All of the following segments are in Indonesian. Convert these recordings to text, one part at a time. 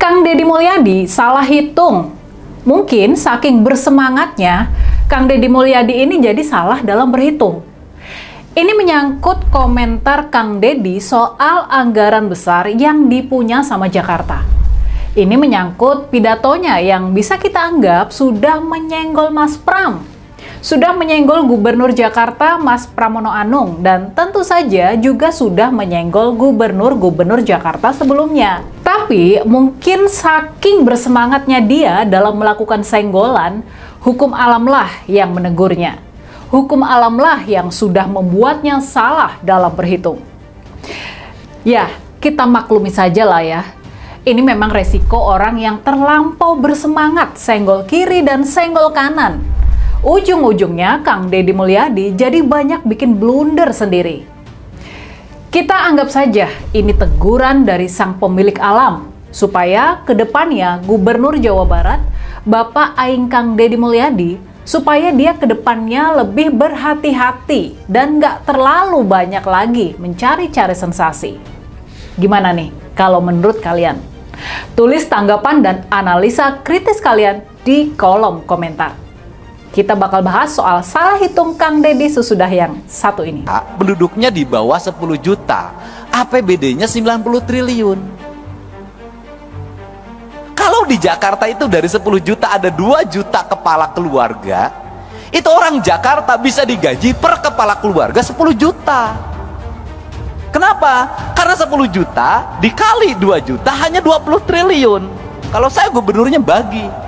Kang Deddy Mulyadi salah hitung. Mungkin saking bersemangatnya, Kang Deddy Mulyadi ini jadi salah dalam berhitung. Ini menyangkut komentar Kang Deddy soal anggaran besar yang dipunya sama Jakarta. Ini menyangkut pidatonya yang bisa kita anggap sudah menyenggol Mas Pram. Sudah menyenggol Gubernur Jakarta Mas Pramono Anung, dan tentu saja juga sudah menyenggol gubernur-gubernur Jakarta sebelumnya. Tapi mungkin saking bersemangatnya dia dalam melakukan senggolan, hukum alamlah yang menegurnya. Hukum alamlah yang sudah membuatnya salah dalam berhitung. Ya, kita maklumi saja lah ya. Ini memang resiko orang yang terlampau bersemangat senggol kiri dan senggol kanan. Ujung-ujungnya Kang Deddy Mulyadi jadi banyak bikin blunder sendiri. Kita anggap saja ini teguran dari sang pemilik alam, supaya kedepannya Gubernur Jawa Barat, Bapak Aing Kang Deddy Mulyadi, supaya dia kedepannya lebih berhati-hati dan nggak terlalu banyak lagi mencari-cari sensasi. Gimana nih kalau menurut kalian? Tulis tanggapan dan analisa kritis kalian di kolom komentar. Kita bakal bahas soal salah hitung Kang Deddy sesudah yang satu ini. Penduduknya di bawah 10 juta, APBD-nya 90 triliun. Kalau di Jakarta itu dari 10 juta ada 2 juta kepala keluarga, itu orang Jakarta bisa digaji per kepala keluarga 10 juta. Kenapa? Karena 10 juta dikali 2 juta hanya 20 triliun. Kalau saya gubernurnya bagi.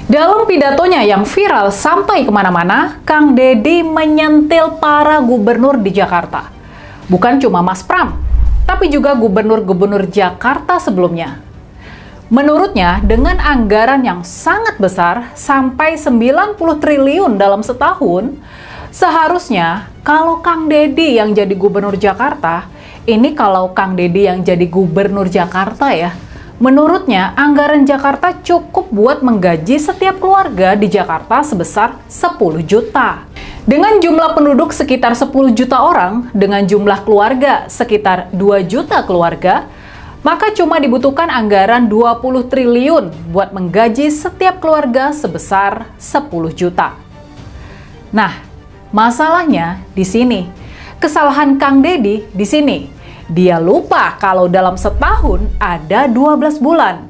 Dalam pidatonya yang viral sampai kemana-mana, Kang Deddy menyentil para gubernur di Jakarta. Bukan cuma Mas Pram, tapi juga gubernur-gubernur Jakarta sebelumnya. Menurutnya, dengan anggaran yang sangat besar, sampai 90 triliun dalam setahun, seharusnya kalau Kang Deddy yang jadi gubernur Jakarta, ini kalau Kang Deddy yang jadi gubernur Jakarta ya, menurutnya, anggaran Jakarta cukup buat menggaji setiap keluarga di Jakarta sebesar 10 juta. Dengan jumlah penduduk sekitar 10 juta orang, dengan jumlah keluarga sekitar 2 juta keluarga, maka cuma dibutuhkan anggaran 20 triliun buat menggaji setiap keluarga sebesar 10 juta. Nah, masalahnya di sini. Kesalahan Kang Deddy di sini. Dia lupa kalau dalam setahun ada 12 bulan.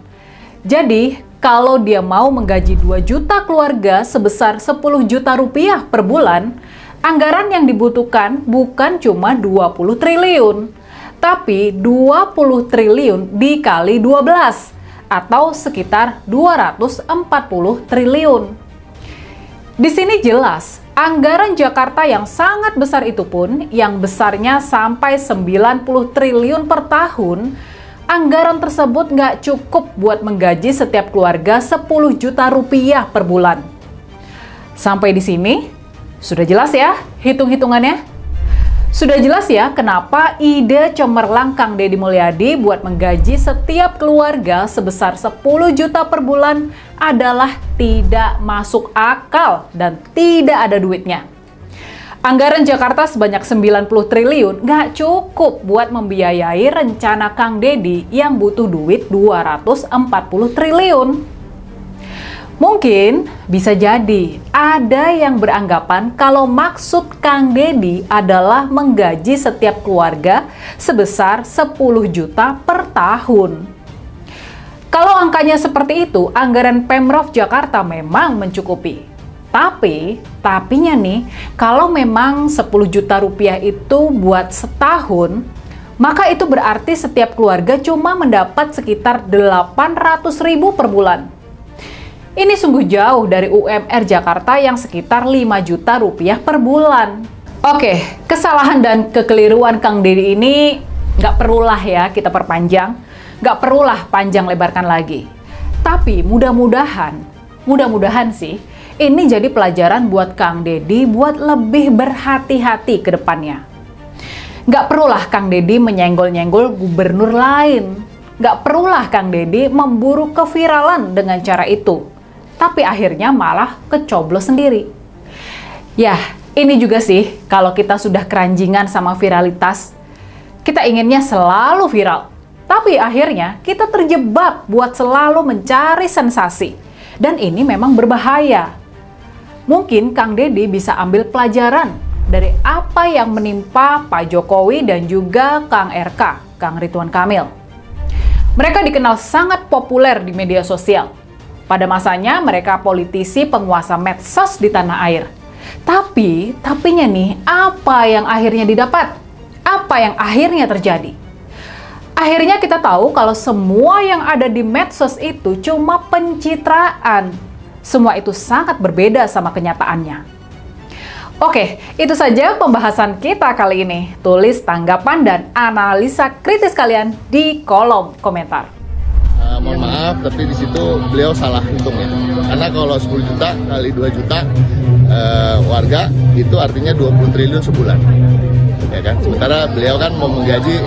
Jadi, kalau dia mau menggaji 2 juta keluarga sebesar 10 juta rupiah per bulan, anggaran yang dibutuhkan bukan cuma 20 triliun, tapi 20 triliun dikali 12, atau sekitar 240 triliun. Di sini jelas, anggaran Jakarta yang sangat besar itu pun, yang besarnya sampai 90 triliun per tahun, anggaran tersebut nggak cukup buat menggaji setiap keluarga 10 juta rupiah per bulan. Sampai di sini, sudah jelas ya hitung-hitungannya? Sudah jelas ya kenapa ide cemerlang Kang Deddy Mulyadi buat menggaji setiap keluarga sebesar 10 juta per bulan adalah tidak masuk akal dan tidak ada duitnya. Anggaran Jakarta sebanyak 90 triliun nggak cukup buat membiayai rencana Kang Deddy yang butuh duit 240 triliun. Mungkin bisa jadi ada yang beranggapan kalau maksud Kang Deddy adalah menggaji setiap keluarga sebesar 10 juta per tahun. Kalau angkanya seperti itu, anggaran Pemprov Jakarta memang mencukupi. Tapinya nih, kalau memang 10 juta rupiah itu buat setahun, maka itu berarti setiap keluarga cuma mendapat sekitar 800.000 per bulan. Ini sungguh jauh dari UMR Jakarta yang sekitar 5 juta rupiah per bulan. Oke, kesalahan dan kekeliruan Kang Deddy ini nggak perlulah ya kita perpanjang, nggak perlulah panjang lebarkan lagi. Tapi mudah-mudahan sih, ini jadi pelajaran buat Kang Deddy buat lebih berhati-hati ke depannya. Nggak perlulah Kang Deddy menyenggol-nyenggol gubernur lain. Nggak perlulah Kang Deddy memburu keviralan dengan cara itu. Tapi akhirnya malah kecoblos sendiri. Ya, ini juga sih kalau kita sudah keranjingan sama viralitas, kita inginnya selalu viral. Tapi akhirnya kita terjebak buat selalu mencari sensasi. Dan ini memang berbahaya. Mungkin Kang Deddy bisa ambil pelajaran dari apa yang menimpa Pak Jokowi dan juga Kang RK, Kang Ridwan Kamil. Mereka dikenal sangat populer di media sosial. Pada masanya mereka politisi penguasa medsos di tanah air. Tapinya nih, apa yang akhirnya didapat? Apa yang akhirnya terjadi? Akhirnya kita tahu kalau semua yang ada di medsos itu cuma pencitraan. Semua itu sangat berbeda sama kenyataannya. Oke, itu saja pembahasan kita kali ini. Tulis tanggapan dan analisa kritis kalian di kolom komentar. Mohon maaf, tapi di situ beliau salah hitungnya. Karena kalau 10 juta kali 2 juta warga, itu artinya 20 triliun sebulan. Ya kan? Sementara beliau kan mau menggaji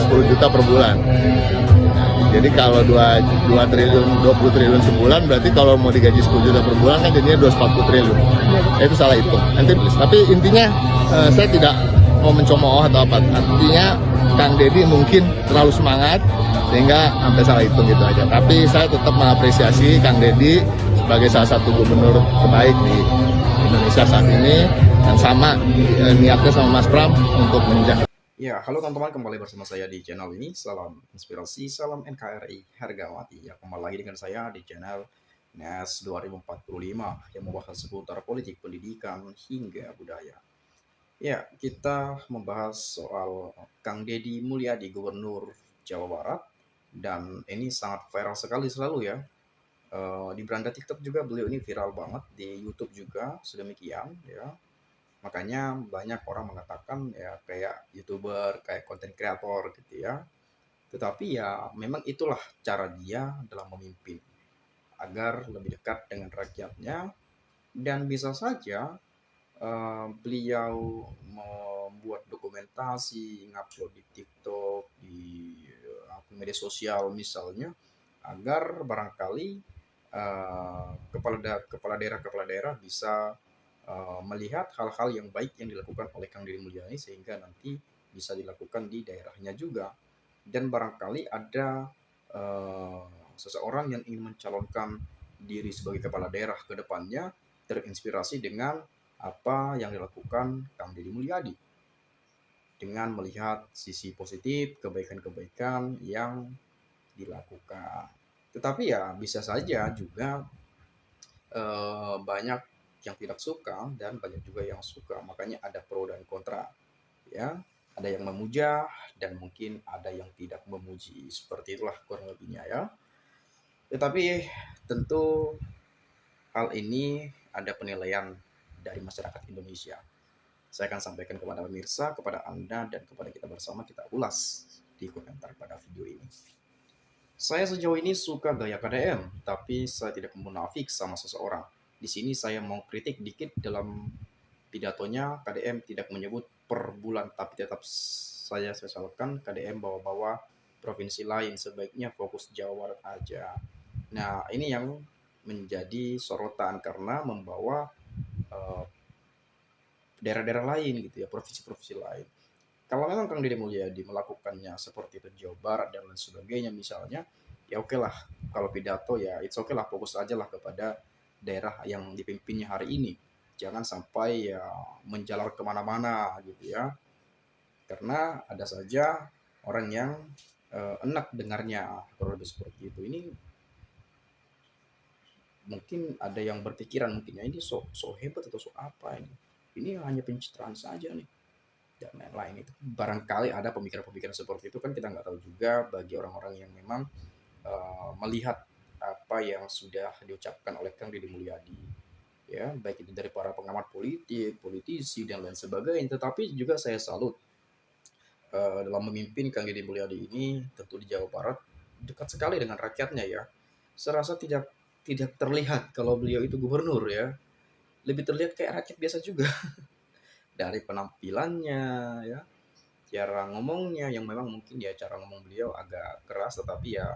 10 juta per bulan. Jadi kalau 2 triliun, 20 triliun sebulan, berarti kalau mau digaji 10 juta per bulan kan jadinya 240 triliun. Itu salah hitung. Nanti please. Tapi intinya saya tidak mau mencemooh atau apa. Artinya Kang Deddy mungkin terlalu semangat sehingga sampai salah hitung gitu aja. Tapi saya tetap mengapresiasi Kang Deddy sebagai salah satu gubernur terbaik di Indonesia saat ini, dan sama niatnya sama Mas Pram untuk menjaga. Ya, halo teman-teman, kembali bersama saya di channel ini. Salam inspirasi, salam NKRI Hargawati. Ya, kembali lagi dengan saya di channel NES 2045 yang membahas seputar politik, pendidikan, hingga budaya. Ya, kita membahas soal Kang Deddy Mulyadi, Gubernur Jawa Barat. Dan ini sangat viral sekali selalu ya. Di beranda TikTok juga beliau ini viral banget, di YouTube juga sedemikian ya. Makanya banyak orang mengatakan ya kayak YouTuber, kayak konten kreator gitu ya. Tetapi ya memang itulah cara dia dalam memimpin agar lebih dekat dengan rakyatnya, dan bisa saja beliau membuat dokumentasi, ngupload di TikTok, di media sosial misalnya, agar barangkali kepala daerah bisa melihat hal-hal yang baik yang dilakukan oleh Kang Deddy Mulyadi, sehingga nanti bisa dilakukan di daerahnya juga. Dan barangkali ada seseorang yang ingin mencalonkan diri sebagai kepala daerah ke depannya terinspirasi dengan apa yang dilakukan Kang Deddy Mulyadi, dengan melihat sisi positif, kebaikan-kebaikan yang dilakukan. Tetapi ya bisa saja juga banyak yang tidak suka dan banyak juga yang suka. Makanya ada pro dan kontra ya, ada yang memuja dan mungkin ada yang tidak memuji. Seperti itulah kurang lebihnya ya. Tetapi tentu hal ini ada penilaian dari masyarakat Indonesia. Saya akan sampaikan kepada pemirsa, kepada Anda, dan kepada kita bersama, kita ulas di komentar pada video ini. Saya sejauh ini suka gaya KDM, tapi saya tidak munafik sama seseorang. Di sini saya mau kritik dikit dalam pidatonya. KDM tidak menyebut per bulan, tapi tetap saya sesalkan KDM bawa-bawa provinsi lain. Sebaiknya fokus Jawa Barat aja. Nah, ini yang menjadi sorotan karena membawa daerah-daerah lain gitu ya, provinsi-provinsi lain. Kalau memang Kang Deddy Mulyadi melakukannya seperti itu Jawa Barat dan lain sebagainya misalnya, ya oke lah. Kalau pidato ya it's okay lah, fokus aja lah kepada daerah yang dipimpinnya hari ini. Jangan sampai ya menjalar kemana-mana gitu ya. Karena ada saja orang yang enak dengarnya kalau seperti itu. Ini mungkin ada yang berpikiran mungkin ya ini so hebat atau so apa ini. Ini hanya pencitraan saja nih dan lain-lain. Itu barangkali ada pemikiran-pemikiran seperti itu, kan kita nggak tahu juga bagi orang-orang yang memang melihat apa yang sudah diucapkan oleh Kang Deddy Mulyadi ya, baik itu dari para pengamat politik, politisi dan lain sebagainya. Tetapi juga saya salut dalam memimpin Kang Deddy Mulyadi ini, tentu di Jawa Barat dekat sekali dengan rakyatnya ya. Saya rasa tidak terlihat kalau beliau itu gubernur ya, lebih terlihat kayak rakyat biasa juga dari penampilannya ya, cara ngomongnya yang memang mungkin ya cara ngomong beliau agak keras, tetapi ya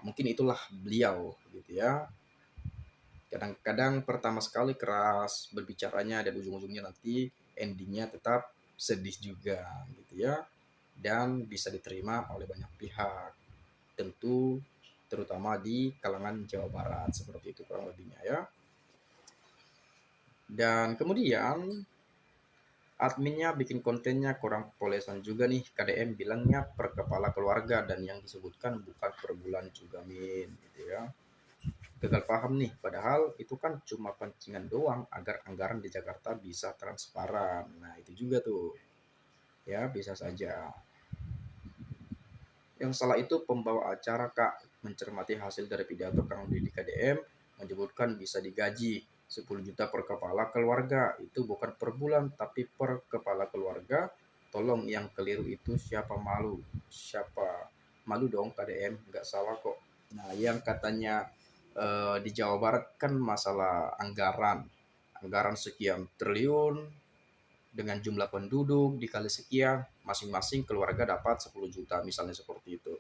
mungkin itulah beliau gitu ya. Kadang-kadang pertama sekali keras berbicaranya dan ujung-ujungnya nanti endingnya tetap sedih juga gitu ya. dan bisa diterima oleh banyak pihak. Tentu terutama di kalangan Jawa Barat, seperti itu kurang lebihnya ya. Dan kemudian adminnya bikin kontennya kurang polesan juga nih. KDM bilangnya per kepala keluarga dan yang disebutkan bukan per bulan juga min gitu ya. Gagal paham nih, padahal itu kan cuma pancingan doang agar anggaran di Jakarta bisa transparan. Nah itu juga tuh ya, bisa saja. Yang salah itu pembawa acara Kak, mencermati hasil dari pidato Kang Deddy KDM, menyebutkan bisa digaji 10 juta per kepala keluarga. Itu bukan per bulan, tapi per kepala keluarga. Tolong yang keliru itu siapa malu? Siapa? Malu dong KDM, nggak salah kok. Nah, yang katanya di Jawa Barat kan masalah anggaran. Anggaran sekian triliun, dengan jumlah penduduk dikali sekian, masing-masing keluarga dapat 10 juta misalnya seperti itu.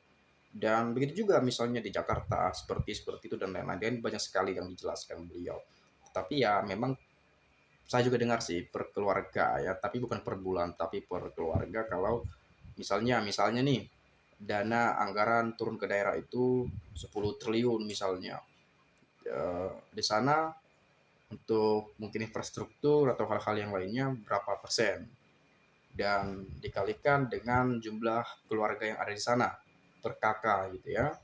Dan begitu juga misalnya di Jakarta seperti itu dan lain-lain. Dan banyak sekali yang dijelaskan beliau. Tapi ya memang saya juga dengar sih per keluarga ya, tapi bukan per bulan, tapi per keluarga. Kalau misalnya nih dana anggaran turun ke daerah itu 10 triliun misalnya. Di sana untuk mungkin infrastruktur atau hal-hal yang lainnya berapa persen, dan dikalikan dengan jumlah keluarga yang ada di sana per kakak gitu ya.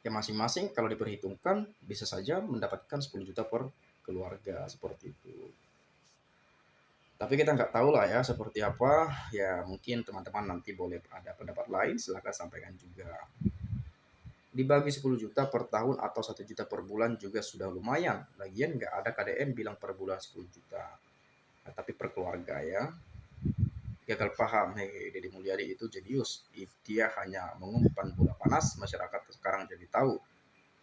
Ya masing-masing kalau diperhitungkan bisa saja mendapatkan 10 juta per keluarga seperti itu. Tapi kita nggak tahu lah ya seperti apa. Ya mungkin teman-teman nanti boleh ada pendapat lain, silahkan sampaikan juga. Dibagi 10 juta per tahun atau 1 juta per bulan juga sudah lumayan. Lagian nggak ada KDM bilang per bulan 10 juta. Nah, tapi per keluarga ya. Gagal paham, Deddy Mulyadi itu jenius. Dia hanya mengumpan bola panas, masyarakat sekarang jadi tahu.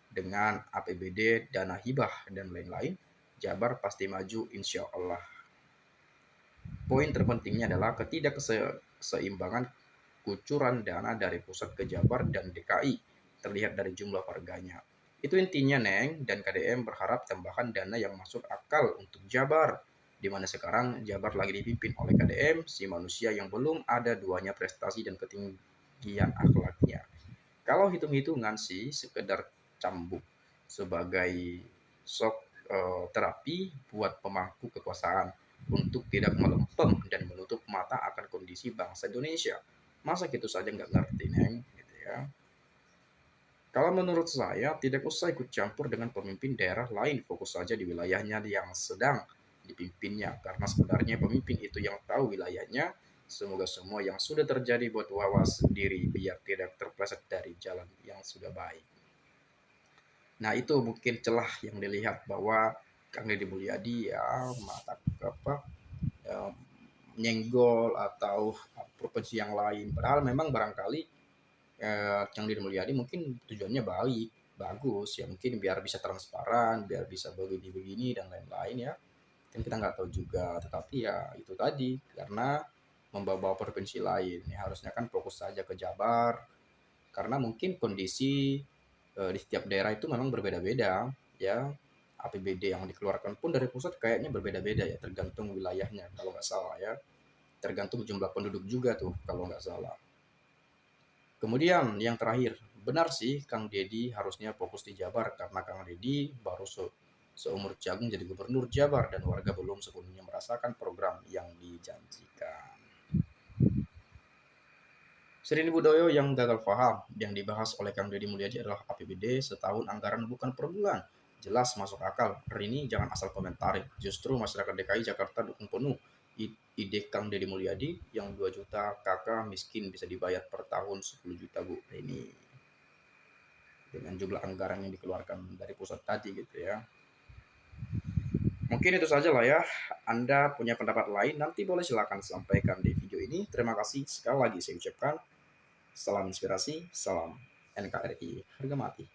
Dengan APBD, dana hibah, dan lain-lain, Jabar pasti maju insya Allah. Poin terpentingnya adalah ketidakseimbangan kucuran dana dari pusat ke Jabar dan DKI, terlihat dari jumlah warganya. Itu intinya, Neng, dan KDM berharap tambahan dana yang masuk akal untuk Jabar, di mana sekarang Jabar lagi dipimpin oleh KDM, si manusia yang belum ada duanya prestasi dan ketinggian akhlaknya. Kalau hitung-hitungan sih sekedar cambuk sebagai terapi buat pemangku kekuasaan untuk tidak melempem dan menutup mata akan kondisi bangsa Indonesia. Masa gitu saja nggak ngerti, Neng? Gitu ya. Kalau menurut saya, tidak usah ikut campur dengan pemimpin daerah lain, fokus saja di wilayahnya yang sedang dipimpinnya, karena sebenarnya pemimpin itu yang tahu wilayahnya. Semoga semua yang sudah terjadi buat wawas diri biar tidak terpleset dari jalan yang sudah baik. Nah itu mungkin celah yang dilihat bahwa Kang Deddy Mulyadi ya mata apa ya, nyenggol atau provinsi yang lain. Padahal memang barangkali Kang Deddy Mulyadi mungkin tujuannya baik, bagus ya, mungkin biar bisa transparan, biar bisa begini-begini dan lain-lain ya. Kan kita nggak tahu juga, tetapi ya itu tadi karena membawa provinsi lain ya harusnya kan fokus saja ke Jabar, karena mungkin kondisi di setiap daerah itu memang berbeda-beda ya. APBD yang dikeluarkan pun dari pusat kayaknya berbeda-beda ya, tergantung wilayahnya kalau nggak salah ya, tergantung jumlah penduduk juga tuh kalau nggak salah. Kemudian yang terakhir, benar sih Kang Deddy harusnya fokus di Jabar karena Kang Deddy baru seumur jagung jadi gubernur Jabar dan warga belum sepenuhnya merasakan program yang dijanjikan. Srini Budoyo yang gagal paham, yang dibahas oleh Kang Deddy Mulyadi adalah APBD setahun anggaran bukan per bulan. Jelas masuk akal. Rini jangan asal komentarin. Justru masyarakat DKI Jakarta dukung penuh ide Kang Deddy Mulyadi yang 2 juta kakak miskin bisa dibayar per tahun 10 juta Bu Rini. Dengan jumlah anggaran yang dikeluarkan dari pusat tadi gitu ya. Mungkin itu saja lah ya. Anda punya pendapat lain, nanti boleh silakan sampaikan di video ini. Terima kasih sekali lagi saya ucapkan. Salam inspirasi, salam NKRI harga mati.